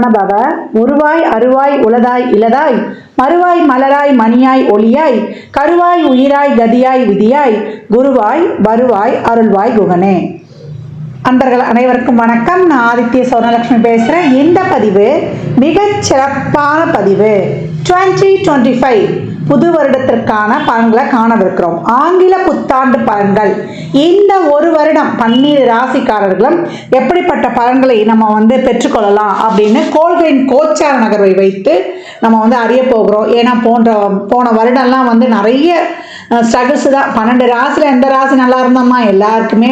சரவணபவ. உருவாய் அருவாய் உளதாய் இலதாய் மறுவாய் மலராய் மணியாய் ஒளியாய் கருவாய் உயிராய் கதியாய் விதியாய் குருவாய் வருவாய் அருள்வாய் குகனே. அன்பர்கள் அனைவருக்கும் வணக்கம். நான் ஆதித்ய சௌர்ணலட்சுமி பேசுகிறேன். இந்த பதிவு மிகச் சிறப்பான பதிவு. 2025 புது வருடத்திற்கான பலன்களை காணவிருக்கிறோம். ஆங்கில புத்தாண்டு பலன்கள். இந்த ஒரு வருடம் 12 ராசிக்காரர்களும் எப்படிப்பட்ட பலன்களை நம்ம பெற்றுக்கொள்ளலாம் அப்படின்னு கோள்களின் கோச்சார நகர்வை வைத்து நம்ம அறிய போகிறோம். ஏன்னா போன வருடம்லாம் நிறைய ஸ்ட்ரகிள்ஸ் தான். 12 ராசியில் எந்த ராசி நல்லா இருந்தோமா, எல்லாருக்குமே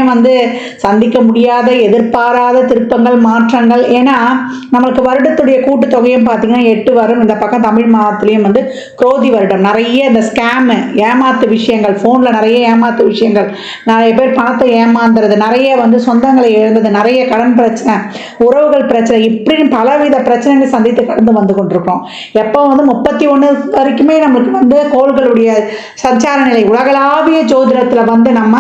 சந்திக்க முடியாத எதிர்பாராத திருப்பங்கள் மாற்றங்கள். ஏன்னா நம்மளுக்கு வருடத்துடைய கூட்டுத்தொகையும் பார்த்தீங்கன்னா 8 வரும். இந்த பக்கம் தமிழ் மாதத்துலேயும் குரோதி வருடம். நிறைய இந்த ஸ்கேமு ஏமாத்து விஷயங்கள், ஃபோனில் நிறைய ஏமாத்து விஷயங்கள், நிறைய பேர் பணத்தை ஏமாந்துறது, நிறைய சொந்தங்களை இழந்தது, நிறைய கடன் பிரச்சனை, உறவுகள் பிரச்சனை, இப்படின்னு பலவித பிரச்சனைகள் சந்தித்து கடந்து வந்து கொண்டிருக்கிறோம். எப்போ 31 வரைக்குமே நம்மளுக்கு கோள்களுடைய சஞ்சார நிலை உலகளாவிய ஜோதிடத்தில் நம்ம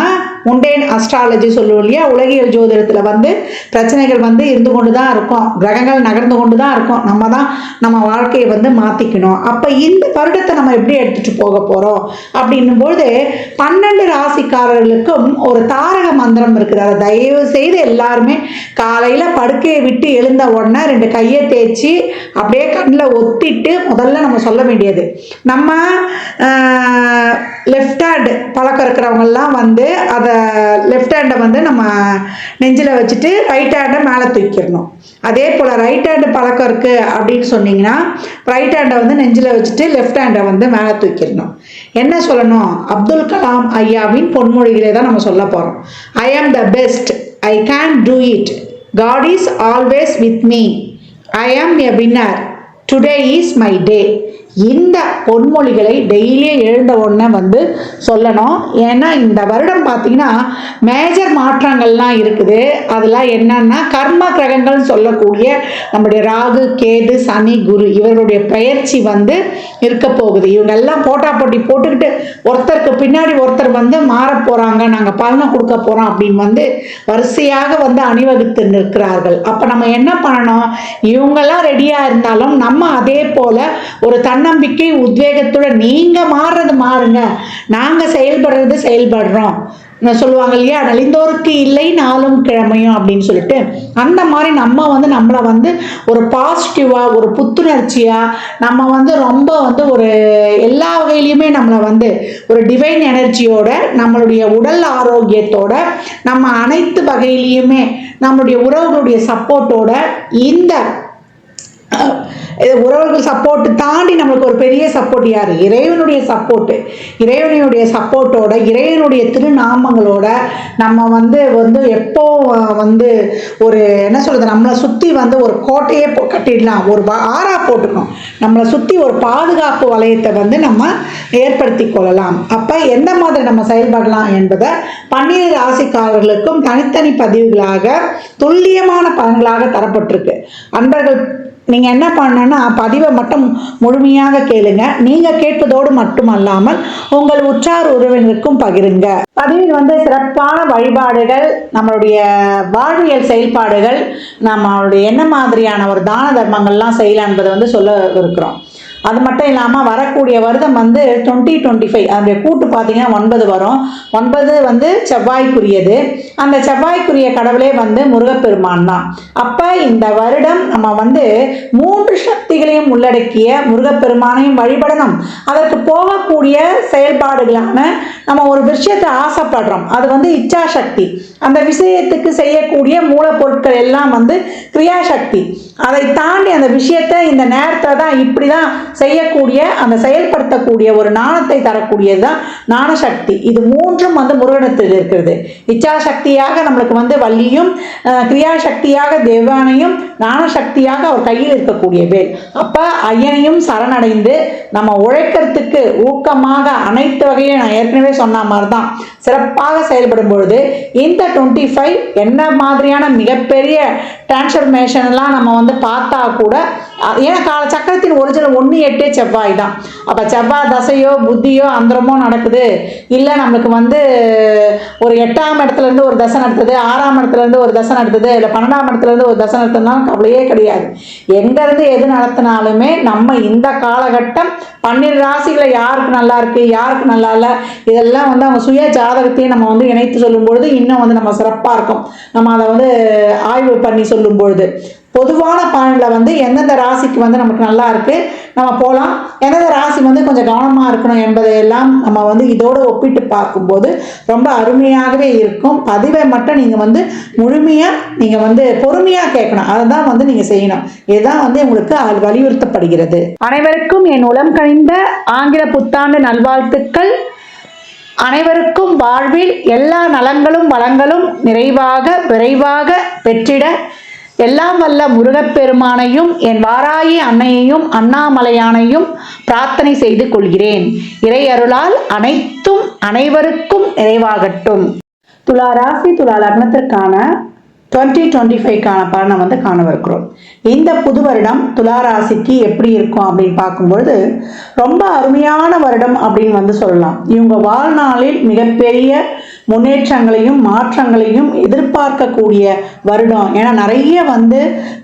முண்டேன் அஸ்ட்ராலஜி சொல்லுவோம் இல்லையா, உலகியல் ஜோதிடத்தில் பிரச்சனைகள் இருந்து கொண்டு தான் இருக்கும், கிரகங்கள் நகர்ந்து கொண்டு தான் இருக்கும். நம்ம தான் நம்ம வாழ்க்கையை மாற்றிக்கணும். அப்போ இந்த வருடத்தை நம்ம எப்படி எடுத்துகிட்டு போக போகிறோம் அப்படின்னும்போது 12 ராசிக்காரர்களுக்கும் ஒரு தாரக மந்திரம் இருக்குது. அதை தயவு செய்து எல்லாருமே காலையில் படுக்கையை விட்டு எழுந்த உடனே 2 கையை தேய்ச்சி அப்படியே கண்ணில் ஒத்திட்டு முதல்ல நம்ம சொல்ல வேண்டியது, நம்ம லெஃப்ட் ஹேண்ட் பழக்கம் இருக்கிறவங்கெல்லாம் அதை லெஃப்ட் ஹேண்டை நம்ம நெஞ்சில் வச்சுட்டு ரைட் ஹேண்டை மேலே தூக்கிடணும். அதே போல் ரைட் ஹேண்டு பழக்கம் இருக்குது அப்படின்னு சொன்னீங்கன்னா ரைட் ஹேண்டை நெஞ்சில் வச்சுட்டு லெஃப்ட் ஹேண்டை மேலே தூக்கிடணும். என்ன சொல்லணும்? அப்துல் கலாம் ஐயாவின் பொன்மொழிகளே தான் நம்ம சொல்ல போகிறோம். I am the best, I can do it, God is always with me, I am a winner, today is my day. இந்த பொன்மொழிகளை டெய்லியே எழுந்த உடனே சொல்லணும். ஏன்னா இந்த வருடம் பார்த்தீங்கன்னா மேஜர் மாற்றங்கள்லாம் இருக்குது. அதெல்லாம் என்னன்னா கர்ம கிரகங்கள் சொல்லக்கூடிய நம்முடைய ராகு கேது சனி குரு இவர்களுடைய பயிற்சி இருக்க போகுது. இவங்கெல்லாம் போட்டி போட்டுக்கிட்டு ஒருத்தருக்கு பின்னாடி ஒருத்தர் மாற போகிறாங்க, நாங்கள் பலனை கொடுக்க போகிறோம் அப்படின்னு வரிசையாக அணிவகுத்து நிற்கிறார்கள். அப்போ நம்ம என்ன பண்ணணும்? இவங்கெல்லாம் ரெடியாக இருந்தாலும் நம்ம அதே போல் ஒரு தன்னம்பிக்கை உத்வேகத்துடன் நீங்க மாறுறது மாறுங்க, நாங்க செயல்படுறது செயல்படுறோம் சொல்லுவாங்க இல்லையா, நலிந்தோருக்கு இல்லை நாளும் கிழமையும் அப்படின்னு சொல்லிட்டு, அந்த மாதிரி நம்ம நம்மளை ஒரு பாசிட்டிவா ஒரு புத்துணர்ச்சியா நம்ம ரொம்ப ஒரு எல்லா வகையிலையுமே நம்மளை ஒரு டிவைன் எனர்ஜியோட நம்மளுடைய உடல் ஆரோக்கியத்தோட நம்ம அனைத்து வகையிலையுமே நம்மளுடைய உறவுகளுடைய சப்போர்ட்டோட இந்த உறவுகள் சப்போர்ட்டு தாண்டி நம்மளுக்கு ஒரு பெரிய சப்போர்ட் யார்? இறைவனுடைய சப்போர்ட்டு. இறைவனுடைய சப்போர்ட்டோட இறைவனுடைய திருநாமங்களோட நம்ம எப்போ ஒரு என்ன சொல்கிறது, நம்மளை சுற்றி ஒரு கோட்டையே கட்டிடலாம், ஒரு ஆறா போட்டுக்கணும், நம்மளை சுற்றி ஒரு பாதுகாப்பு வளையத்தை நம்ம ஏற்படுத்தி கொள்ளலாம். அப்போ எந்த மாதிரி நம்ம செயல்படலாம் என்பதை 12 ராசிக்காரர்களுக்கும் தனித்தனி பதிவுகளாக துல்லியமான பலன்களாக தரப்பட்டிருக்கு. அன்பர்கள் நீங்கள் என்ன பண்ணணும்னா பதிவை மட்டும் முழுமையாக கேளுங்க. நீங்கள் கேட்பதோடு மட்டுமல்லாமல் உங்கள் உற்றார் உறவினருக்கும் பகிருங்க. பதிவில் சிறப்பான வழிபாடுகள், நம்மளுடைய வாழ்வியல் செயல்பாடுகள், நம்மளுடைய என்ன மாதிரியான ஒரு தான தர்மங்கள்லாம் செய்யலாம் என்பதை சொல்ல இருக்கிறோம். அது மட்டும் இல்லாமல் வரக்கூடிய வருடம் 2025 அதனுடைய கூட்டு பார்த்தீங்கன்னா 9 வரும். 9 செவ்வாய்க்குரியது. அந்த செவ்வாய்க்குரிய கடவுளே முருகப்பெருமான் தான். அப்போ இந்த வருடம் நம்ம 3 சக்திகளையும் உள்ளடக்கிய முருகப்பெருமானையும் வழிபடணும். அதற்கு போகக்கூடிய செயல்பாடுகளான நம்ம ஒரு விஷயத்தை ஆசைப்படுறோம், அது இச்சா சக்தி. அந்த விஷயத்துக்கு செய்யக்கூடிய மூலப்பொருட்கள் எல்லாம் கிரியாசக்தி. அதை தாண்டி அந்த விஷயத்தை இந்த நேரத்தை தான் இப்படி தான் செய்யக்கூடிய அந்த செயல்படுத்தக்கூடிய ஒரு ஞானத்தை தரக்கூடியது தான் ஞானசக்தி. இது 3ம் முருகனத்தில் இருக்கிறது. இச்சா சக்தியாக நம்மளுக்கு வள்ளியும், கிரியாசக்தியாக தேவானையும், ஞானசக்தியாக அவர் கையில் இருக்கக்கூடிய வேல். அப்போ ஐயனையும் சரணடைந்து நம்ம உழைக்கிறதுக்கு ஊக்கமாக அனைத்து வகையும் நான் ஏற்கனவே சொன்ன மாதிரி தான் சிறப்பாக செயல்படும் பொழுது இந்த 25 என்ன மாதிரியான மிகப்பெரிய டிரான்ஸ்ஃபர்மேஷன்லாம் நம்ம பார்த்தா கூட ஏன்னா சக்கரத்தின் ஒரிஜினல் 1-8 செவ்வாய் தான். அப்போ செவ்வாய் தசையோ புத்தியோ அந்தரமோ நடக்குது, இல்லை நம்மளுக்கு வந்து ஒரு 8ஆம் இடத்துலேருந்து ஒரு தசை நடத்துது, 6ஆம் இடத்துலேருந்து ஒரு தசை நடத்துது, இல்லை 12ஆம் இடத்துலேருந்து ஒரு தசை நடத்துனாலும் கவலையே கிடையாது. எங்கேருந்து எது நடத்தினாலுமே நம்ம இந்த காலகட்டம் 12 ராசிகளை யாருக்கு நல்லா இருக்குது யாருக்கு நல்லா இல்லை இதெல்லாம் வந்து அவங்க சுய ஜாதகத்தையும் நம்ம வந்து இணைத்து சொல்லும் பொழுது இன்னும் வந்து நம்ம சிறப்பாக இருக்கும். நம்ம அதை வந்து ஆய்வு பண்ணி சொல்லும் பொழுது பொதுவான பலனில் வந்து எந்தெந்த ராசிக்கு வந்து நமக்கு நல்லா இருக்குது நம்ம போகலாம், எந்தெந்த ராசி வந்து கொஞ்சம் கவனமாக இருக்கணும் என்பதையெல்லாம் நம்ம வந்து இதோடு ஒப்பிட்டு பார்க்கும்போது ரொம்ப அருமையாகவே இருக்கும். பதிவை மட்டும் நீங்கள் வந்து முழுமையாக நீங்கள் வந்து பொறுமையாக கேட்கணும், அதை தான் வந்து நீங்கள் செய்யணும். இதுதான் வந்து உங்களுக்கு வலியுறுத்தப்படுகிறது. அனைவருக்கும் என் உளம் கனிந்த ஆங்கில புத்தாண்டு நல்வாழ்த்துக்கள். அனைவருக்கும் வாழ்வில் எல்லா நலங்களும் வளங்களும் நிறைவாக விரைவாக பெற்றிட எல்லாம் வல்ல முருகப்பெருமானையும் என் வாராகி அன்னையையும் அண்ணாமலையானையும் பிரார்த்தனை செய்து கொள்கிறேன். இறை அருளால் அனைத்தும் அனைவருக்கும் நிறைவாகட்டும். துலா ராசி துலா லக்னத்திற்கான 2025க்கான பலனை வந்து காணவிருக்கிறோம். இந்த புது வருடம் துலா ராசிக்கு எப்படி இருக்கும் அப்படின்னு பார்க்கும்பொழுது ரொம்ப அருமையான வருடம் அப்படின்னு வந்து சொல்லலாம். இவங்க வாழ்நாளில் மிகப்பெரிய முன்னேற்றங்களையும் மாற்றங்களையும் எதிர்பார்க்கக்கூடிய வருடம். ஏன்னா நிறைய வந்து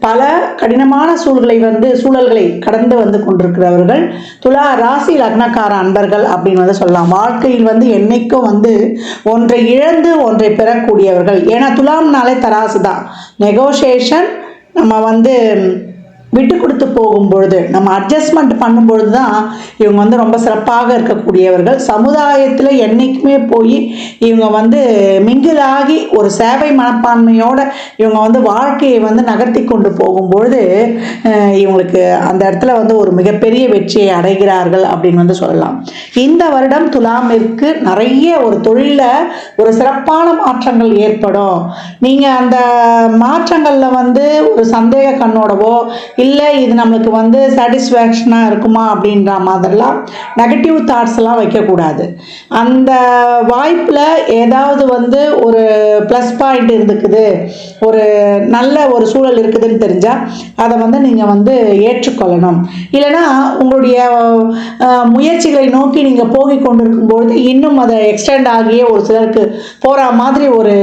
பல கடினமான சூழல்களை கடந்து வந்து கொண்டிருக்கிறவர்கள் துலா ராசி லக்னக்கார அன்பர்கள் அப்படின்னு வந்து சொல்லலாம். வாழ்க்கையில் வந்து என்னைக்கும் வந்து ஒன்றை இழந்து ஒன்றை பெறக்கூடியவர்கள். ஏன்னா துலாம்னாலே தராசு தான். நெகோசியேஷன் நம்ம வந்து விட்டு கொடுத்து போகும்பொழுது நம்ம அட்ஜஸ்ட்மெண்ட் பண்ணும்பொழுது தான் இவங்க வந்து ரொம்ப சிறப்பாக இருக்கக்கூடியவர்கள். சமுதாயத்தில் என்றைக்குமே போய் இவங்க வந்து மிங்கிலாகி ஒரு சேவை மனப்பான்மையோடு இவங்க வந்து வாழ்க்கையை வந்து நகர்த்தி கொண்டு போகும்பொழுது இவங்களுக்கு அந்த இடத்துல வந்து ஒரு மிகப்பெரிய வெற்றியை அடைகிறார்கள் அப்படின்னு வந்து சொல்லலாம். இந்த வருடம் துலாமிற்கு நிறைய ஒரு தொழிலில் ஒரு சிறப்பான மாற்றங்கள் ஏற்படும். நீங்கள் அந்த மாற்றங்களில் வந்து ஒரு சந்தேக கண்ணோடவோ இல்லை இது நம்மளுக்கு வந்து சாட்டிஸ்ஃபேக்ஷனாக இருக்குமா அப்படின்ற மாதிரிலாம் நெகட்டிவ் தாட்ஸ்லாம் வைக்கக்கூடாது. அந்த வாய்ப்பில் ஏதாவது வந்து ஒரு ப்ளஸ் பாயிண்ட் இருந்துக்குது, ஒரு நல்ல ஒரு சூழல் இருக்குதுன்னு தெரிஞ்சால் அதை வந்து நீங்கள் வந்து ஏற்றுக்கொள்ளணும். இல்லைனா உங்களுடைய முயற்சிகளை நோக்கி நீங்கள் போகி கொண்டிருக்கும்பொழுது இன்னும் அதை எக்ஸ்டெண்ட் ஆகியே ஒரு சிலருக்கு போகிற மாதிரி ஒரு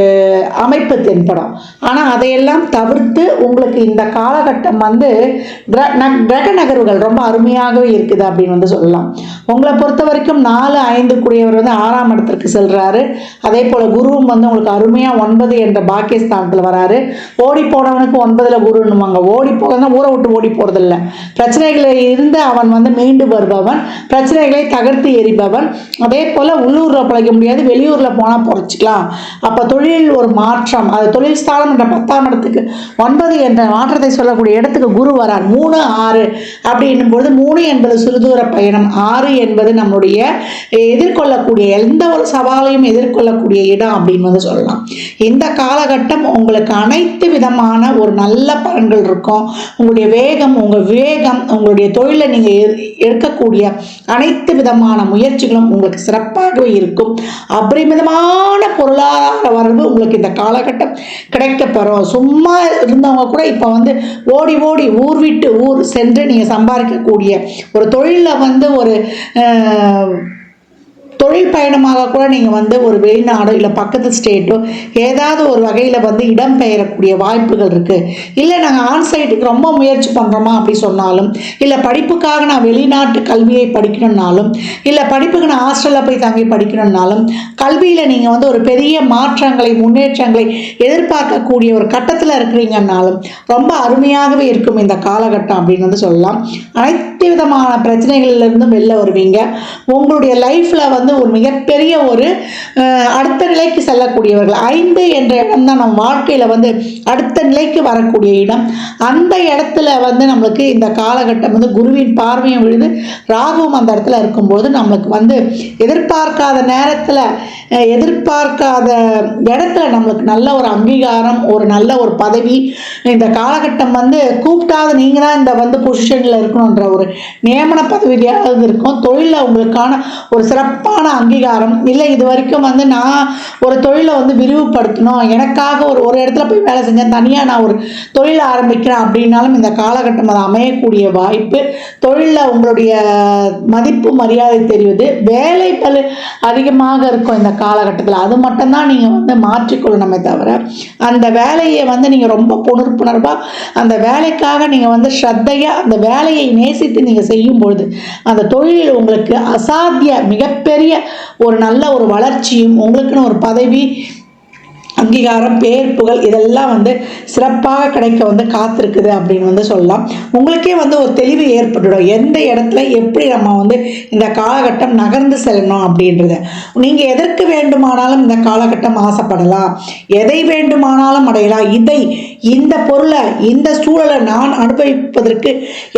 அமைப்பு தென்படும். ஆனால் அதையெல்லாம் தவிர்த்து உங்களுக்கு இந்த காலகட்டம் வந்து கிரக நகர்வுகள் ரொம்ப அருமையாகவே இருக்குது அப்படின்னு வந்து சொல்லலாம். உங்களை பொறுத்த வரைக்கும் 4-5 கூடியவர் வந்து 6ஆம் இடத்திற்கு செல்றாரு. அதே போல குருவும் வந்து உங்களுக்கு அருமையாக 9 என்ற பாக்கியஸ்தானத்தில் வராரு. ஓடி போனவனுக்கு 9ல் குருன்னுவாங்க. ஓடி போகிறதுனா ஊரை விட்டு ஓடி போகிறதில்ல, பிரச்சனைகளில் இருந்து அவன் வந்து மீண்டு வருபவன், பிரச்சனைகளை தகர்த்து எறிபவன். அதே போல் உள்ளூரில் பிழைக்க முடியாது, வெளியூரில் போனால் பொழைச்சிக்கலாம். அப்போ தொழிலில் ஒரு மாற்றம், அது தொழில் ஸ்தானம் என்ற 10ஆம் இடத்துக்கு 9 என்ற மாற்றத்தை சொல்லக்கூடிய இடத்துக்கு குரு வரார். 3-6 அப்படின்னும்போது 3 என்பது சிறுதூர பயணம், 6 என்பது நம்முடைய எதிர்கொள்ளக்கூடிய எந்த ஒரு சவாலையும் எதிர்கொள்ளக்கூடிய இடம் அப்படின்னு வந்து சொல்லலாம். இந்த காலகட்டம் உங்களுக்கு அனைத்து விதமான ஒரு நல்ல பலன்கள் இருக்கும். உங்களுடைய வேகம், உங்கள் விவேகம், உங்களுடைய தொழிலை நீங்கள் எடுக்கக்கூடிய அனைத்து விதமான முயற்சிகளும் உங்களுக்கு சிறப்பாகவே இருக்கும். அபரிமிதமான பொருளாதார வரவு உங்களுக்கு இந்த காலகட்டம் கிடைக்கப்பெறும். சும்மா இருந்தவங்க கூட இப்போ வந்து ஓடி ஓடி ஊர் விட்டு ஊர் சென்று நீங்கள் சம்பாதிக்கக்கூடிய ஒரு தொழிலில் வந்து ஒரு தொழில் பயணமாக கூட நீங்கள் வந்து ஒரு வெளிநாடோ இல்லை பக்கத்து ஸ்டேட்டோ ஏதாவது ஒரு வகையில் வந்து இடம் பெயரக்கூடிய வாய்ப்புகள் இருக்குது. இல்லை நாங்கள் ஆன்சைட்டுக்கு ரொம்ப முயற்சி பண்ணுறோமா அப்படி சொன்னாலும், இல்லை படிப்புக்காக நான் வெளிநாட்டு கல்வியை படிக்கணும்னாலும், இல்லை படிப்புக்கு நான் ஹாஸ்டலில் போய் தங்கி படிக்கணும்னாலும், கல்வியில் நீங்கள் வந்து ஒரு பெரிய மாற்றங்களை முன்னேற்றங்களை எதிர்பார்க்கக்கூடிய ஒரு கட்டத்தில் இருக்கிறீங்கன்னாலும் ரொம்ப அருமையாகவே இருக்கும் இந்த காலகட்டம் அப்படின்னு வந்து சொல்லலாம். அனைத்து விதமான பிரச்சனைகள்லேருந்தும் வெளில வருவீங்க. உங்களுடைய லைஃப்பில் வந்து ஒரு மிகப்பெரிய ஒரு அடுத்த நிலைக்கு செல்லக்கூடியவர்கள். 5 என்ற இடம் தான் நம்ம வாழ்க்கையில் வந்து அடுத்த நிலைக்கு வரக்கூடிய இடம். அந்த இடத்துல வந்து நம்மளுக்கு இந்த காலகட்டம் வந்து குருவின் பார்வையும் விழுது, ராகுவும் அந்த இடத்துல இருக்கும்போது நம்மளுக்கு வந்து எதிர்பார்க்காத நேரத்தில் எதிர்பார்க்காத இடத்துல நம்மளுக்கு நல்ல ஒரு அங்கீகாரம், ஒரு நல்ல ஒரு பதவி. இந்த காலகட்டம் வந்து கூப்பிட்டாத நீங்கள் தான் இந்த வந்து பொசிஷனில் இருக்கணுன்ற ஒரு நியமன பதவியாவது இருக்கும். தொழிலில் உங்களுக்கான ஒரு சிறப்பான அங்கீகாரம் இல்லை. இது வரைக்கும் வந்து நான் ஒரு தொழிலை வந்து விரிவுபடுத்தணும், எனக்காக ஒரு இடத்துல போய் வேலை செஞ்சேன், தனியாக நான் ஒரு தொழிலை ஆரம்பிக்கிறேன் அப்படின்னாலும் இந்த காலகட்டம் அது அமையக்கூடிய வாய்ப்பு. தொழிலில் உங்களுடைய மதிப்பு மரியாதை தெரியுது. வேலை பளு அதிகமாக இருக்கும் இந்த காலகட்டத்தில். அது மட்டும்தான் நீங்கள் வந்து மாற்றிக்கொள்ளணுமே தவிர, அந்த வேலையை வந்து நீங்கள் ரொம்ப பொறுப்புணர்வாக அந்த வேலைக்காக நீங்கள் வந்து ஸ்ரத்தையாக அந்த வேலையை நேசித்து நீங்கள் செய்யும்பொழுது அந்த தொழிலில் உங்களுக்கு அசாத்திய மிகப்பெரிய ஒரு நல்ல ஒரு வளர்ச்சியும் உங்களுக்குன்னு ஒரு பதவி அங்கீகாரம் பேர் புகழ் இதெல்லாம் வந்து சிறப்பாக கிடைக்க வந்து காத்திருக்குது அப்படின்னு வந்து சொல்லலாம். உங்களுக்கே வந்து ஒரு தெளிவு ஏற்பட்டுடும் எந்த இடத்துல எப்படி நம்ம வந்து இந்த காலகட்டம் நகர்ந்து செல்லணும் அப்படின்றத. நீங்கள் எதற்கு வேண்டுமானாலும் இந்த காலகட்டம் ஆசைப்படலாம், எதை வேண்டுமானாலும் அடையலாம். இந்த பொருளை இந்த சூழலை நான் அனுபவிப்பதற்கு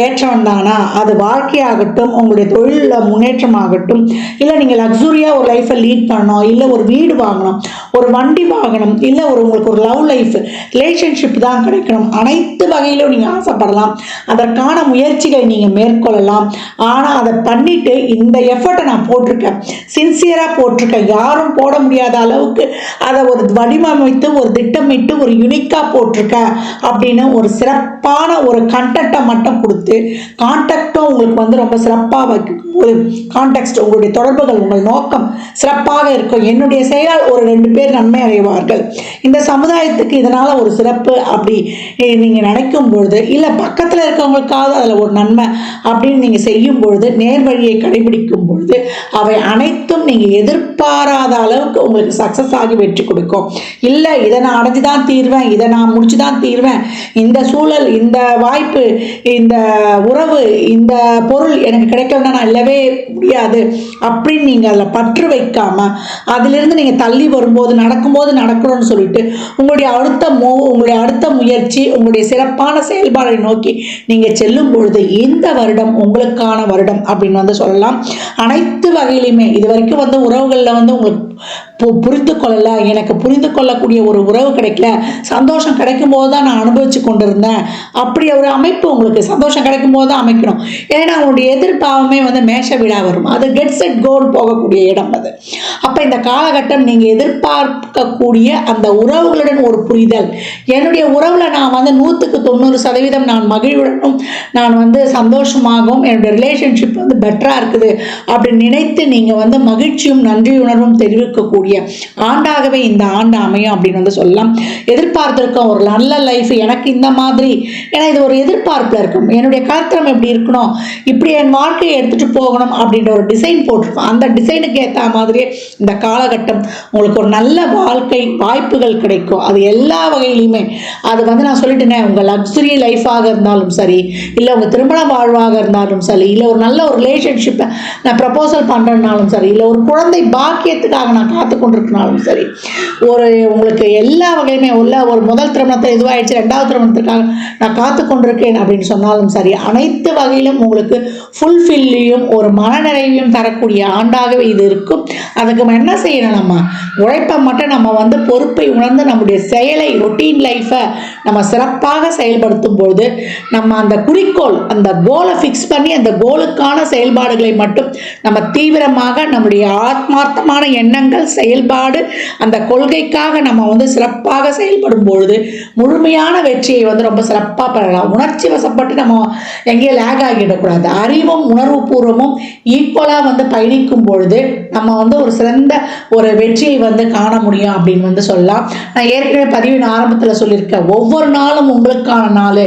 ஏற்றவன் தானா, அது வாழ்க்கையாகட்டும் உங்களுடைய தொழிலில் முன்னேற்றமாகட்டும், இல்லை நீங்கள் லக்ஸுரியாக ஒரு லைஃப்பை லீட் பண்ணணும், இல்லை ஒரு வீடு வாங்கணும், ஒரு வண்டி வாங்கணும், இல்லை உங்களுக்கு ஒரு லவ் லைஃப் ரிலேஷன்ஷிப் தான் கிடைக்கணும், அனைத்து வகையிலும் நீங்கள் ஆசைப்படலாம். அதற்கான முயற்சிகளை நீங்கள் மேற்கொள்ளலாம். ஆனால் அதை பண்ணிட்டு இந்த எஃபர்ட்டை நான் போட்டிருக்கேன், சின்சியராக போட்டிருக்கேன், யாரும் போட முடியாத அளவுக்கு அதை ஒரு வடிவமைத்து ஒரு திட்டமிட்டு ஒரு யுனிக்காக போட்டிருக்கேன் அப்படின்னு ஒரு சிறப்பான ஒரு கண்டென்ட்டை மட்டும் கொடுத்து கான்டாக்டும் உங்களுக்கு வந்து ரொம்ப சிறப்பாக வைக்கும் போது கான்டெக்ட் உங்களுடைய தொடர்புகள் உங்கள் நோக்கம் சிறப்பாக இருக்கும். என்னுடைய செயலால் ஒரு 2 பேர் நன்மை அடைவார்கள், இந்த சமுதாயத்துக்கு இதனால் ஒரு சிறப்பு அப்படி நீங்கள் நினைக்கும் பொழுது, இல்லை பக்கத்தில் இருக்கவங்களுக்காவது அதில் ஒரு நன்மை அப்படின்னு நீங்கள் செய்யும் பொழுது, நேர் வழியை கடைபிடிக்கும் பொழுது அவை அனைத்தும் நீங்கள் எதிர்பாராத அளவுக்கு உங்களுக்கு சக்ஸஸ் ஆகி வெற்றி கொடுக்கும். இல்லை இதை நான் அடைஞ்சு தான் தீர்வேன், இதை நான் முடிச்சு தான் தீர்வேன், இந்த சூழல் இந்த வாய்ப்பு இந்த உறவு இந்த பொருள் எனக்கு கிடைக்கலன்னா நான் இல்லவே முடியாது அப்படின்னு நீங்கள் அதில் பற்று வைக்காம அதிலிருந்து நீங்கள் தள்ளி வரும்போது நடக்கும்போது நடக்கணும்னு சொல்லிட்டு உங்களுடைய அடுத்த முயற்சி உங்களுடைய சிறப்பான செயல்பாடை நோக்கி நீங்கள் செல்லும் பொழுது இந்த வருடம் உங்களுக்கான வருடம் அப்படின்னு வந்து சொல்லலாம். அனைத்து வகையிலுமே இது வரைக்கும் வந்து உறவுகளில் வந்து உங்களுக்கு புரிந்து கொள்ளலை, எனக்கு புரிந்து கொள்ளக்கூடிய ஒரு உறவு கிடைக்கல, சந்தோஷம் கிடைக்கும் போது தான் நான் அனுபவிச்சு கொண்டிருந்தேன், அப்படி ஒரு அமைப்பு உங்களுக்கு சந்தோஷம் கிடைக்கும் போது தான் அமைக்கணும். ஏன்னா உங்களுடைய எதிர்பாவமே வந்து மேஷ வீடாக வரும், அது கெட் செட் கோல் போகக்கூடிய இடம் அது. அப்போ இந்த காலகட்டம் நீங்கள் எதிர்பார்க்கக்கூடிய அந்த உறவுகளுடன் ஒரு புரிதல், என்னுடைய உறவில் நான் வந்து 100% நான் மகிழ்வுடனும் நான் வந்து சந்தோஷமாகவும் என்னுடைய ரிலேஷன்ஷிப் வந்து பெட்டராக இருக்குது அப்படின்னு நினைத்து நீங்கள் வந்து மகிழ்ச்சியும் நன்றியுணர்வும் தெரிவிக்கக்கூடிய ஆண்டாகவே இந்த ஆண்டு அமையும் அப்படின்னு வந்து சொல்லலாம். எதிர்பார்த்திருக்கோம் ஒரு நல்ல லைஃப் எனக்கு இந்த மாதிரி, ஏன்னா இது ஒரு எதிர்பார்ப்பில் இருக்கும், என்னுடைய கருத்தரம் எப்படி இருக்கணும், இப்படி என் வாழ்க்கையை எடுத்துகிட்டு போகணும் அப்படின்ற ஒரு டிசைன் போட்டிருக்கோம். அந்த டிசைனுக்கு ஏற்ற மாதிரியே இந்த காலகட்டம் உங்களுக்கு ஒரு நல்ல வாழ்க்கை வாய்ப்புகள் கிடைக்கும். அது எல்லா வகையிலுமே அது வந்து நான் சொல்லிட்டேனே, உங்கள் லக்ஸுரி லைஃபாக இருந்தாலும் சரி, இல்லை உங்கள் திருமண வாழ்வாக இருந்தாலும் சரி, இல்லை ஒரு நல்ல ஒரு ரிலேஷன்ஷிப்பை நான் ப்ரப்போசல் பண்ணுறதுனாலும் சரி, இல்லை ஒரு குழந்தை பாக்கியத்துக்காக நான் காத்து கொண்டிருக்கனாலும் சரி, ஒரு உங்களுக்கு எல்லா வகையுமே உள்ள ஒரு முதல் திருமணத்தில் இதுவாகிடுச்சு, 2வது திருமணத்திற்காக நான் காத்து கொண்டிருக்கேன் அப்படின்னு சொன்னாலும் சரி, அனைத்து வகையிலும் உங்களுக்கு ஃபுல்ஃபில்லையும் ஒரு மனநிறைவையும் தரக்கூடிய ஆண்டாகவே இது இருக்கும். அதுக்கு என்ன செய்யணும், நம்ம உழைப்பை மட்டும் நம்ம வந்து பொறுப்பை உணர்ந்து நம்முடைய செயலை ரொட்டீன் லைஃப்பை நம்ம சிறப்பாக செயல்படுத்தும் பொழுது நம்ம அந்த குறிக்கோள் அந்த கோலை ஃபிக்ஸ் பண்ணி அந்த கோலுக்கான செயல்பாடுகளை மட்டும் நம்ம தீவிரமாக நம்முடைய ஆத்மார்த்தமான எண்ணங்கள் செயல்பாடு அந்த கொள்கைக்காக நம்ம வந்து சிறப்பாக செயல்படும் பொழுது முழுமையான வெற்றியை வந்து ரொம்ப சிறப்பாக பெறலாம். உணர்ச்சி வசப்பட்டு நம்ம எங்கேயும் லேக் ஆகிடக்கூடாது. அறிவும் உணர்வு பூர்வமும் ஈக்குவலாக வந்து பயணிக்கும் பொழுது நம்ம வந்து ஒரு சிறந்த ஒரு வெற்றியை வந்து காண முடியும் அப்படின்னு வந்து சொல்லலாம். நான் ஏற்கனவே பதிவின் ஆரம்பத்தில் சொல்லியிருக்கேன், ஒவ்வொரு நாளும் உங்களுக்கான நாள்,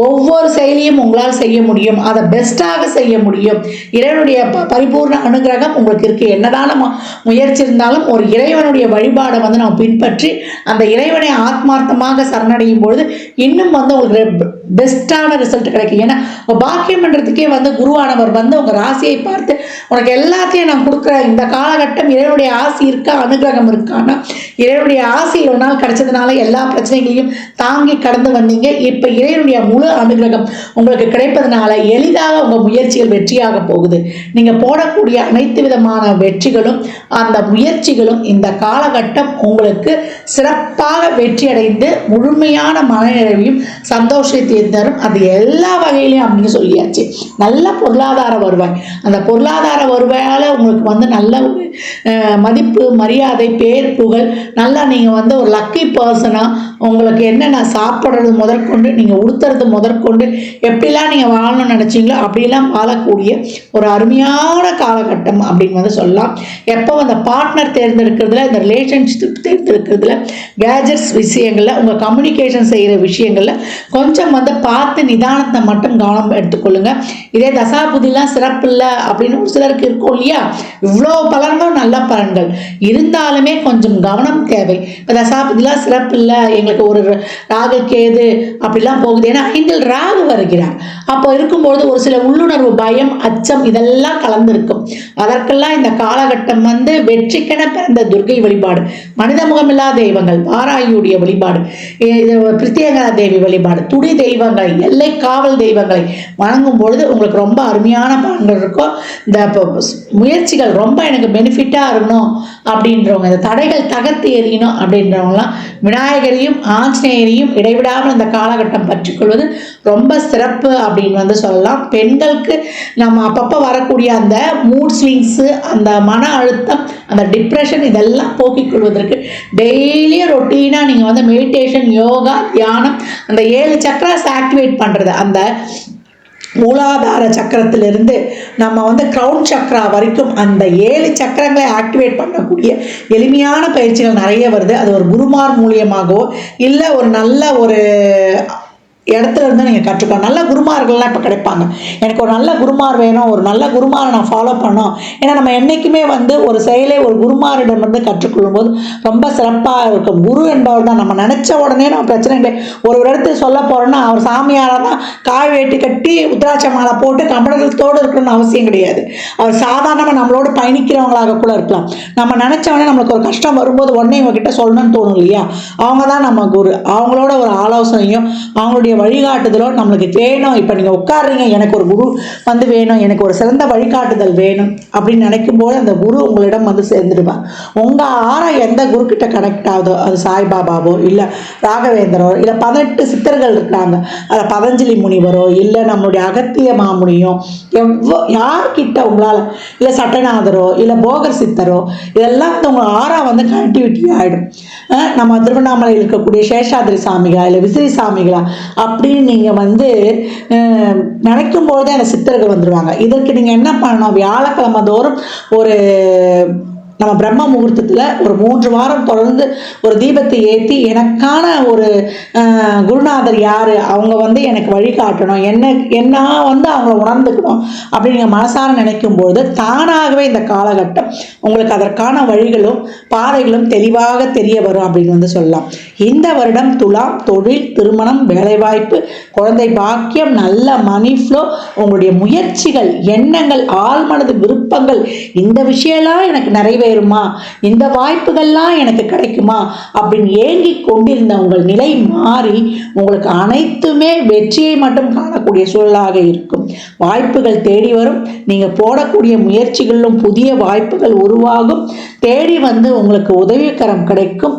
ஒவ்வொரு செயலியும் உங்களால் செய்ய முடியும், அதை பெஸ்ட்டாக செய்ய முடியும். இறைவனுடைய பரிபூர்ண அனுகிரகம் உங்களுக்கு இருக்கு. என்னதான் நம்ம முயற்சி இருந்தாலும் ஒரு இறைவனுடைய வழிபாடை வந்து நம்ம பின்பற்றி அந்த இறைவனை ஆத்மார்த்தமாக சரணடையும் பொழுது இன்னும் வந்து உங்களுக்கு பெஸ்ட்டான ரிசல்ட் கிடைக்கும். ஏன்னா பாக்கியம் பண்ணுறதுக்கே வந்து குருவானவர் வந்து உங்கள் ராசியை பார்த்து உனக்கு எல்லாத்தையும் நான் கொடுக்குறேன், இந்த காலகட்டம் இறைவனுடைய ஆசி இருக்கா அனுகிரகம் இருக்கான்னா இறைவனுடைய ஆசி ஒரு நாள் கிடைச்சதுனால எல்லா பிரச்சனைகளையும் தாங்கி கடந்து வந்தீங்க. இப்போ இறைவனுடைய முழு அனுகிரகம் உங்களுக்கு கிடைப்பதனால எளிதாக உங்கள் முயற்சிகள் வெற்றியாக போகுது. நீங்கள் போடக்கூடிய அனைத்து விதமான வெற்றிகளும் அந்த முயற்சி முயற்சிகளும் இந்த காலகட்டம் உங்களுக்கு சிறப்பாக வெற்றியடைந்து முழுமையான மனநிறைவையும் சந்தோஷத்தையும் தரும். அது எல்லா வகையிலையும் அப்படின்னு சொல்லியாச்சு. நல்ல பொருளாதார வருவாய், அந்த பொருளாதார வருவாயால் உங்களுக்கு வந்து நல்ல ஒரு மதிப்பு மரியாதை பேர் புகழ், நல்லா நீங்கள் வந்து ஒரு லக்கி பர்சனாக உங்களுக்கு என்னென்ன சாப்பிட்றது முதற்கொண்டு நீங்கள் உடுத்துறது முதற்கொண்டு எப்படிலாம் நீங்கள் வாழணும்னு நினச்சிங்களோ அப்படிலாம் வாழக்கூடிய ஒரு அருமையான காலகட்டம் அப்படின்னு வந்து சொல்லலாம். எப்போ அந்த பார்ட்னர் தேர்ந்தெடுக்கிறதுல, இந்த ரிலேஷன்ஷிப் தேர்ந்தெடுக்கிறதுல, கேஜெட்ஸ் விஷயங்களில், உங்கள் கம்யூனிகேஷன் செய்கிற விஷயங்களில் கொஞ்சம் வந்து பார்த்து நிதானத்தை மட்டும் கவனம் எடுத்துக்கொள்ளுங்க. இதே தசாபுதிலாம் சிறப்பு இல்லை அப்படின்னு ஒரு சிலருக்கு இருக்கும் இல்லையா, இவ்வளோ பலன்களும் நல்ல பலன்கள் இருந்தாலுமே கொஞ்சம் கவனம் தேவை. இப்போ தசாபுதிலாம் சிறப்பு இல்லை, எங்களுக்கு ஒரு ராகு கேது அப்படிலாம் போகுது. ஏன்னா 5 ராகு வருகிறார். அப்போ இருக்கும்போது ஒரு சில உள்ளுணர்வு, பயம், அச்சம் இதெல்லாம் கலந்துருக்கும். அதற்கெல்லாம் இந்த காலகட்டம் வந்து வெற்றிக்கென பிறந்த துர்கை வழிபாடு, மனித முகமில்லா தெய்வங்கள், வாராகியுடைய வழிபாடு, பிரித்தியங்கரா தேவி வழிபாடு, துடி தெய்வங்களை, எல்லை காவல் தெய்வங்களை வணங்கும் பொழுது உங்களுக்கு ரொம்ப அருமையான பலன்கள் இருக்கும். இந்த முயற்சிகள் ரொம்ப எனக்கு பெனிஃபிட்டாக இருக்கணும் அப்படின்றவங்க, இந்த தடைகள் தகர்த்து எறியணும் அப்படின்றவங்களாம் விநாயகரையும் ஆஞ்சநேயரையும் இடைவிடாமல் இந்த காலகட்டம் பற்றிக்கொள்வது ரொம்ப சிறப்பு அப்படின்னு வந்து சொல்லலாம். பெண்களுக்கு நம்ம அப்பப்போ வரக்கூடிய அந்த மூட் ஸ்விங்ஸு, அந்த மன அழுத்தம், அந்த டிப்ரெஷன் இதெல்லாம் போக்கிக் கொள்வதற்கு டெய்லியும் ரொட்டீனாக நீங்கள் வந்து மெடிடேஷன், யோகா, தியானம், அந்த 7 சக்கராஸ் ஆக்டிவேட் பண்ணுறது, அந்த மூலாதார சக்கரத்திலிருந்து நம்ம வந்து கிரவுன் சக்கரா வரைக்கும் அந்த 7 சக்கரங்களை ஆக்டிவேட் பண்ணக்கூடிய எளிமையான பயிற்சிகள் நிறைய வருது. அது ஒரு குருமார் மூலியமாகவோ இல்லை ஒரு நல்ல ஒரு இடத்துல இருந்து நீங்கள் கற்றுக்கலாம். நல்ல குருமார்கள்லாம் இப்போ கிடைப்பாங்க. எனக்கு ஒரு நல்ல குருமார் வேணும், ஒரு நல்ல குருமாரை நான் ஃபாலோ பண்ணோம். ஏன்னா நம்ம என்றைக்குமே வந்து ஒரு செயலை ஒரு குருமாரிடம் வந்து கற்றுக்கொள்ளும் போது ரொம்ப சிறப்பாக இருக்கும். குரு என்பவர் தான் நம்ம நினச்ச உடனே நம்ம பிரச்சனைகளை ஒரு இடத்துல சொல்ல போகிறோன்னா அவர் சாமியாராக தான் காய் வேட்டி கட்டி உத்திராட்ச மாலை போட்டு கம்பளத்தோடு இருக்கணும்னு அவசியம் கிடையாது. அவர் சாதாரணமாக நம்மளோடு பயணிக்கிறவங்களாக கூட இருக்கலாம். நம்ம நினச்சவொடனே நம்மளுக்கு ஒரு கஷ்டம் வரும்போது உடனே இவங்ககிட்ட சொல்லணும்னு தோணும் இல்லையா, அவங்க தான் நம்ம குரு. அவங்களோட ஒரு ஆலோசனையும் அவங்களுடைய வழிகாட்டுதலோ நம்மளுக்கு வேணும். இப்போ நீங்கள் உட்காடுறீங்க, எனக்கு ஒரு குரு வந்து வேணும், எனக்கு ஒரு சிறந்த வழிகாட்டுதல் வேணும் அப்படின்னு நினைக்கும் போது அந்த குரு உங்களிடம் வந்து சேர்ந்துடுவார். உங்கள் ஆறா எந்த குரு கிட்ட கனெக்ட் ஆகுதோ, அது சாய்பாபாவோ இல்லை ராகவேந்திரோ இல்லை 18 சித்தர்கள் இருக்காங்க, அதை பதஞ்சலி முனிவரோ இல்லை நம்மளுடைய அகத்திய மாமுனியோ, யார்கிட்ட உங்களால், இல்லை சட்டநாதரோ இல்லை போகர் சித்தரோ, இதெல்லாம் வந்து உங்கள் ஆறா வந்து கனெக்டிவிட்டி ஆகிடும். நம்ம திருவண்ணாமலையில் இருக்கக்கூடிய சேஷாதிரி சாமிகளா இல்லை விசிறி சாமிகளா அப்படின்னு நீங்கள் வந்து நினைக்கும் போதே அந்த சித்தர்கள் வந்துடுவாங்க. இதற்கு நீங்கள் என்ன பண்ணணும், வியாழக்கிழமை தோறும் ஒரு நம்ம பிரம்ம முகூர்த்தத்தில் ஒரு 3 வாரம் தொடர்ந்து ஒரு தீபத்தை ஏற்றி எனக்கான ஒரு குருநாதர் யார், அவங்க வந்து எனக்கு வழிகாட்டணும், என்ன வந்து அவங்கள உணர்ந்துக்கணும் அப்படின்னு நீங்கள் மனசார நினைக்கும்போது தானாகவே இந்த காலகட்டம் உங்களுக்கு அதற்கான வழிகளும் பாதைகளும் தெளிவாக தெரிய வரும் அப்படின்னு வந்து சொல்லலாம். இந்த வருடம் துலாம் தொழில், திருமணம், வேலைவாய்ப்பு, குழந்தை பாக்கியம், நல்ல மணி ஃப்ளோ, உங்களுடைய முயற்சிகள், எண்ணங்கள், ஆழ்மனது விருப்பங்கள், இந்த விஷயம்லாம் எனக்கு நிறைவேறுமா, இந்த வாய்ப்புகள்லாம் எனக்கு கிடைக்குமா அப்படின்னு ஏங்கி கொண்டிருந்த உங்கள் நிலை மாறி உங்களுக்கு அனைத்துமே வெற்றியை மட்டும் காணக்கூடிய சூழலாக இருக்கும். வாய்ப்புகள் தேடி வரும். நீங்கள் போடக்கூடிய முயற்சிகளிலும் புதிய வாய்ப்புகள் உருவாகும். தேடி வந்து உங்களுக்கு உதவிக்கரம் கிடைக்கும்.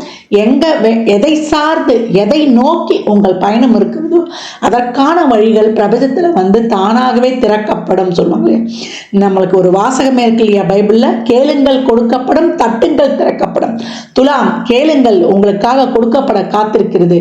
எதை சார்ந்து எதை நோக்கி உங்கள் பயணம் இருக்கிறதோ அதற்கான வழிகள் பிரபஞ்சத்தில் வந்து தானாகவே திறக்கப்படும் சொல்லுவாங்க. நம்மளுக்கு ஒரு வாசகமே இருக்கு இல்லையா பைபிளில், கேளுங்கள் கொடுக்கப்படும், தட்டுங்கள் திறக்கப்படும். துலாம், கேளுங்கள் உங்களுக்காக கொடுக்கப்பட காத்திருக்கிறது,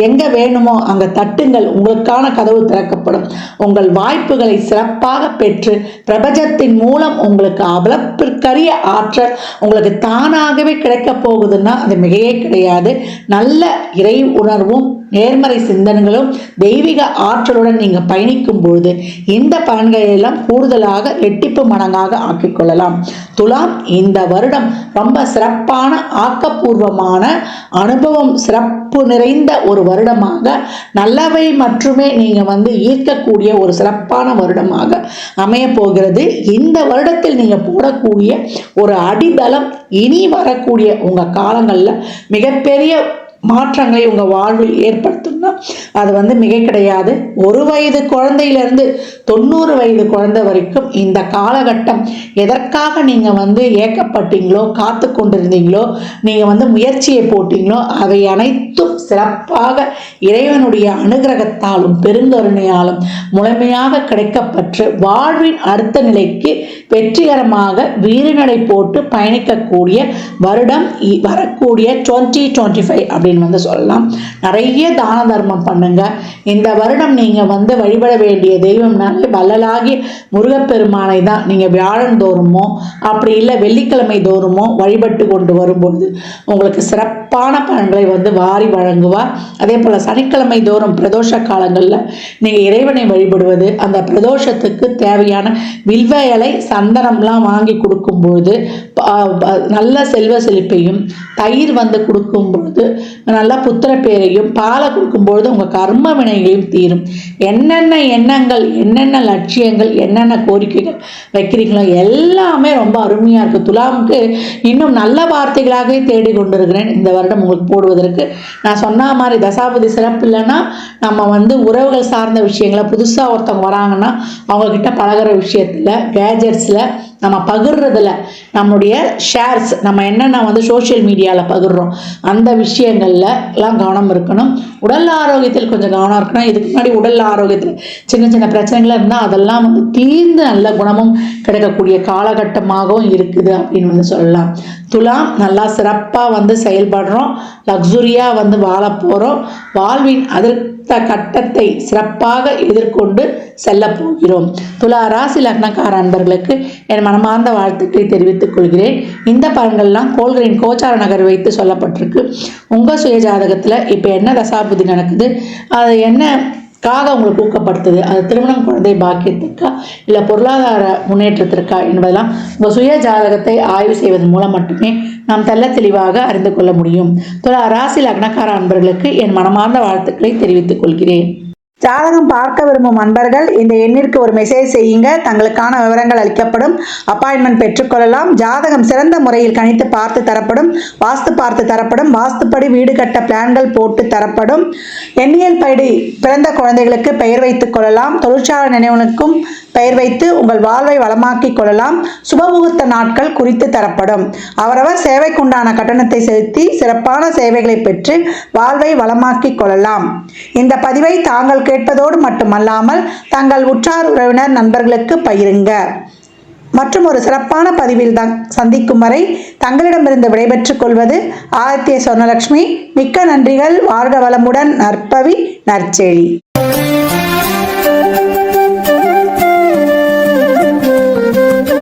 எங்க வேணுமோ அங்க தட்டுங்கள், உங்களுக்கான கதவு திறக்கப்படும். உங்கள் வாய்ப்புகளை சிறப்பாக பெற்று பிரபஞ்சத்தின் மூலம் உங்களுக்கு அவலப்பிற்கரிய ஆற்றல் உங்களுக்கு தானாகவே கிடைக்க போகுதுன்னா அது மிகையே கிடையாது. நல்ல இறை உணர்வும் நேர்மறை சிந்தனைகளும் தெய்வீக ஆற்றலுடன் நீங்கள் பயணிக்கும் பொழுது இந்த பலன்களை எல்லாம் கூடுதலாக ரெட்டிப்பு மடங்காக ஆக்கிக்கொள்ளலாம். துலாம், இந்த வருடம் ரொம்ப சிறப்பான ஆக்கப்பூர்வமான அனுபவம், சிறப்பு நிறைந்த ஒரு வருடமாக, நல்லவை மட்டுமே நீங்கள் வந்து ஈர்க்கக்கூடிய ஒரு சிறப்பான வருடமாக அமைய போகிறது. இந்த வருடத்தில் நீங்கள் போடக்கூடிய ஒரு அடித்தளம் இனி வரக்கூடிய உங்கள் காலங்களில் மிகப்பெரிய மாற்றங்களை உங்கள் வாழ்வில் ஏற்படுத்தணும்னா அது வந்து மிகை கிடையாது. 1 வயது குழந்தையிலிருந்து 90 வயது குழந்தை வரைக்கும் இந்த காலகட்டம் எதற்காக நீங்கள் வந்து ஏக்கப்பட்டீங்களோ, காத்து கொண்டிருந்தீங்களோ, நீங்கள் வந்து முயற்சியை போட்டீங்களோ, அவை அனைத்தும் சிறப்பாக இறைவனுடைய அனுகிரகத்தாலும் பெருங்கருணையாலும் முழுமையாக கிடைக்கப்பெற்று வாழ்வின் அடுத்த நிலைக்கு வெற்றிகரமாக வீறுநடை போட்டு பயணிக்கக்கூடிய வருடம் வரக்கூடிய 2025 அப்படின்னு வந்து சொல்லலாம். நிறைய தான தர்மம் பண்ணுங்க. இந்த வருடம் நீங்க வந்து வழிபட வேண்டிய தெய்வம்னாலே வள்ளலாகி முருகப்பெருமானை தான் நீங்க வியாழன் தோறுமோ அப்படி இல்லை வெள்ளிக்கிழமை தோறுமோ வழிபட்டு கொண்டு வரும்பொழுது உங்களுக்கு சிறப்பான பலன்களை வந்து வாரி வழங்குவார். அதே போல சனிக்கிழமை தோறும் பிரதோஷ காலங்களில் நீங்க இறைவனை வழிபடுவது, அந்த பிரதோஷத்துக்கு தேவையான வில்வ இலை சந்தனம்லாம் வாங்கி கொடுக்கும் பொழுது நல்ல செல்வ செழிப்பையும், தயிர் வந்து கொடுக்கும் பொழுது நல்ல புத்திர பேரையும், பாலை கொடுக்கும்பொழுது உங்கள் கர்ம வினைகளையும் தீரும். என்னென்ன எண்ணங்கள், என்னென்ன லட்சியங்கள், என்னென்ன கோரிக்கைகள் வைக்கிறீங்களோ எல்லாமே ரொம்ப அருமையாக இருக்குது. துலாமுக்கு இன்னும் நல்ல வார்த்தைகளாகவே தேடி கொண்டிருக்கிறேன் இந்த வருடம் உங்களுக்கு போடுவதற்கு. நான் சொன்ன மாதிரி தசாபதி சிறப்பு இல்லைன்னா நம்ம வந்து உறவுகள் சார்ந்த விஷயங்களை புதுசாக ஒருத்தவங்க வராங்கன்னா அவங்கக்கிட்ட பழகிற விஷயத்தில், கேஜெட்ஸில், நம்ம பகிர்றதுல, நம்முடைய ஷேர்ஸ், நம்ம என்னென்ன வந்து சோஷியல் மீடியாவில் பகிர்றோம் அந்த விஷயங்கள்ல எல்லாம் கவனம் இருக்கணும். உடல் ஆரோக்கியத்தில் கொஞ்சம் கவனம் இருக்கணும். இதுக்கு முன்னாடி உடல் ஆரோக்கியத்தில் சின்ன சின்ன பிரச்சனைகள் இருந்தால் அதெல்லாம் வந்து தீர்ந்து நல்ல குணமும் கிடைக்கக்கூடிய காலகட்டமாகவும் இருக்குது அப்படின்னு வந்து சொல்லலாம். துலாம் நல்லா சிறப்பாக வந்து செயல்படுறோம், லக்ஸுரியாக வந்து வாழ போகிறோம், வாழ்வின் அடுத்த கட்டத்தை சிறப்பாக எதிர்கொண்டு செல்ல போகிறோம். துலா ராசி லக்னக்கார அன்பர்களுக்கு என் மனமார்ந்த வாழ்த்துக்களை தெரிவித்துக் கொள்கிறேன். இந்த பலன்கள்லாம் கோள்களின் கோச்சார நகர் வைத்து சொல்லப்பட்டிருக்கு. உங்கள் சுய ஜாதகத்தில் இப்போ என்ன தசாபுதி நடக்குது, அது என்ன உங்களுக்கு ஊக்கப்படுத்துது, அது திருமணம், குழந்தை பாக்கியத்திற்கா இல்லை பொருளாதார முன்னேற்றத்திற்கா என்பதெல்லாம் உங்கள் சுய ஜாதகத்தை ஆய்வு செய்வதன் மூலம் மட்டுமே நாம் தெல்ல தெளிவாக அறிந்து கொள்ள முடியும். துலா ராசி லக்னக்கார அன்பர்களுக்கு என் மனமார்ந்த வாழ்த்துக்களை தெரிவித்துக் கொள்கிறேன். ஜாதகம் பார்க்க விரும்பும் அன்பர்கள் இந்த எண்ணிற்கு ஒரு மெசேஜ் செய்யுங்க. தங்களுக்கான விவரங்கள் அளிக்கப்படும். அப்பாயின்மெண்ட் பெற்றுக்கொள்ளலாம். ஜாதகம் சிறந்த முறையில் கணித்து பார்த்து தரப்படும். வாஸ்து பார்த்து தரப்படும். வாஸ்துப்படி வீடு கட்ட பிளான்கள் போட்டு தரப்படும். எண்ணியல் படி பிறந்த குழந்தைகளுக்கு பெயர் வைத்துக் கொள்ளலாம். தொழிற்சாலை நினைவுகளுக்கும் பெயர் வைத்து உங்கள் வாழ்வை வளமாக்கிக் கொள்ளலாம். சுபமுகூர்த்த நாட்கள் குறித்து தரப்படும். அவரவர் சேவைக்குண்டான கட்டணத்தை செலுத்தி சிறப்பான சேவைகளை பெற்று வாழ்வை வளமாக்கிக் கொள்ளலாம். இந்த பதிவை தாங்கள் கேட்பதோடு மட்டுமல்லாமல் தங்கள் உற்றார் உறவினர் நண்பர்களுக்கு பகிருங்க. மற்றும் ஒரு சிறப்பான பதிவில் சந்திக்கும் வரை தங்களிடமிருந்து விடைபெற்றுக் கொள்வது ஆதித்ய சொர்ணலட்சுமி. மிக்க நன்றிகள். வாழ்க வளமுடன். நற்பவி நற்செழி.